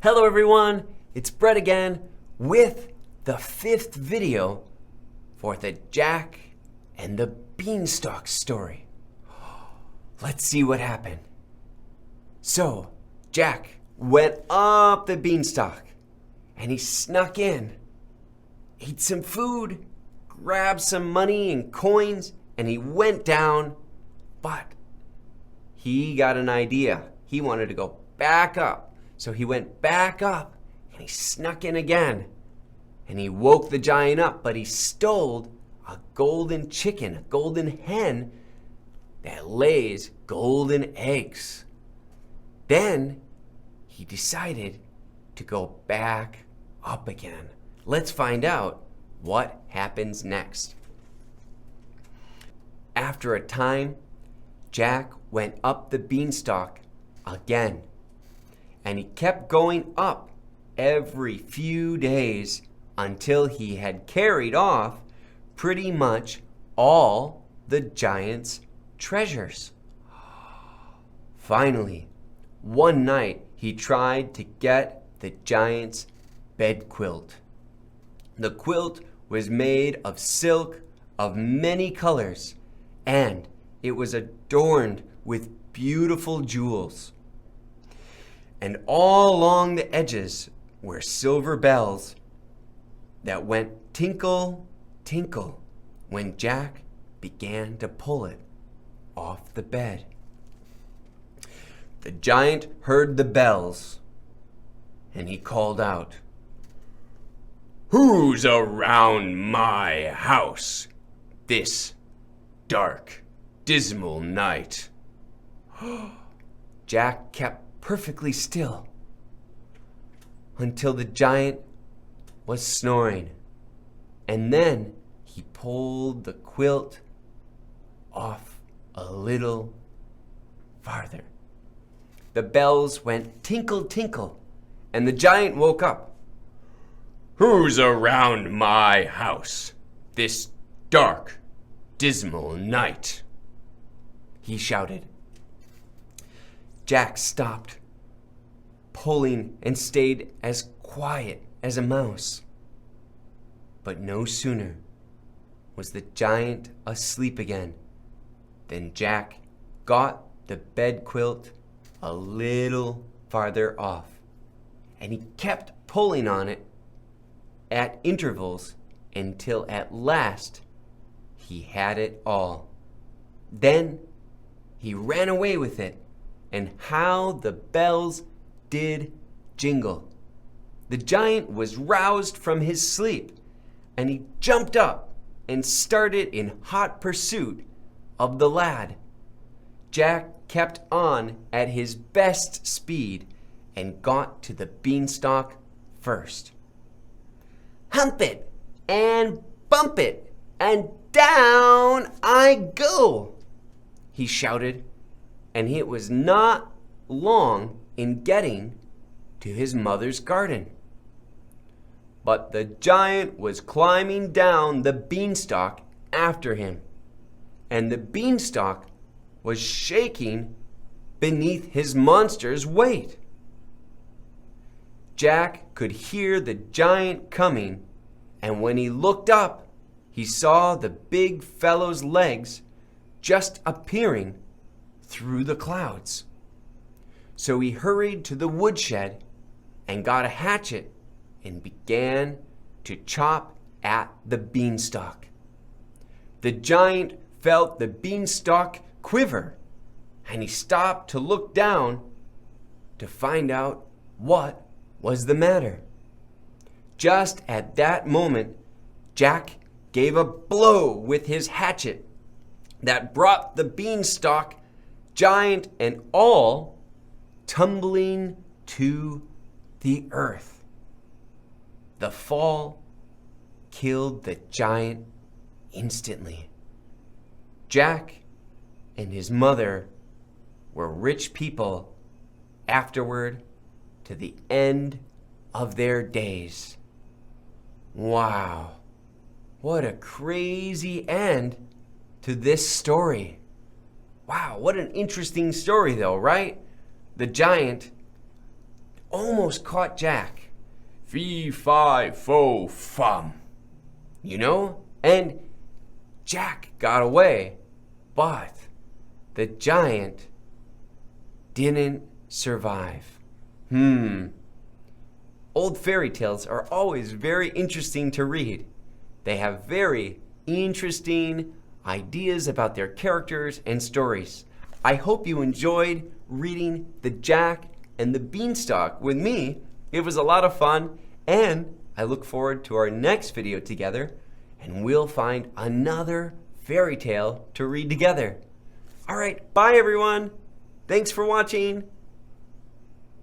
Hello everyone, it's Brett again with the 5th video for the Jack and the Beanstalk story. Let's see what happened. So, Jack went up the beanstalk and he snuck in, ate some food, grabbed some money and coins, and he went down, but he got an idea. He wanted to go back up. So he went back up and he snuck in again. And he woke the giant up, but he stole a golden chicken, a golden hen that lays golden eggs. Then he decided to go back up again. Let's find out what happens next. After a time, Jack went up the beanstalk again. And he kept going up every few days until he had carried off pretty much all the giant's treasures. Finally, one night he tried to get the giant's bed quilt. The quilt was made of silk of many colors, and it was adorned with beautiful jewels. And all along the edges were silver bells that went tinkle, tinkle when Jack began to pull it off the bed. The giant heard the bells and he called out, "Who's around my house this dark, dismal night?" Jack kept perfectly still until the giant was snoring, and then he pulled the quilt off a little farther. The bells went tinkle, tinkle, and the giant woke up. "Who's around my house this dark, dismal night?" he shouted. Jack stopped pulling and stayed as quiet as a mouse. But no sooner was the giant asleep again than Jack got the bed quilt a little farther off, and he kept pulling on it at intervals until at last he had it all. Then he ran away with it, and how the bells did jingle. The giant was roused from his sleep, and he jumped up and started in hot pursuit of the lad. Jack kept on at his best speed and got to the beanstalk first. "Hump it and bump it and down I go," he shouted, and it was not long in getting to his mother's garden. But the giant was climbing down the beanstalk after him, and the beanstalk was shaking beneath his monster's weight. Jack could hear the giant coming, and when he looked up, he saw the big fellow's legs just appearing through the clouds. So he hurried to the woodshed and got a hatchet and began to chop at the beanstalk. The giant felt the beanstalk quiver, and he stopped to look down to find out what was the matter. Just at that moment, Jack gave a blow with his hatchet that brought the beanstalk, giant and all, tumbling to the earth. The fall killed the giant instantly. Jack and his mother were rich people afterward to the end of their days. Wow, what a crazy end to this story. Wow, what an interesting story though, right? The giant almost caught Jack. Fee, fi, fo, fum. You know? And Jack got away. But the giant didn't survive. Old fairy tales are always very interesting to read. They have very interesting ideas about their characters and stories. I hope you enjoyed reading The Jack and the Beanstalk with me. It was a lot of fun, and I look forward to our next video together, and we'll find another fairy tale to read together. All right, bye everyone. Thanks for watching.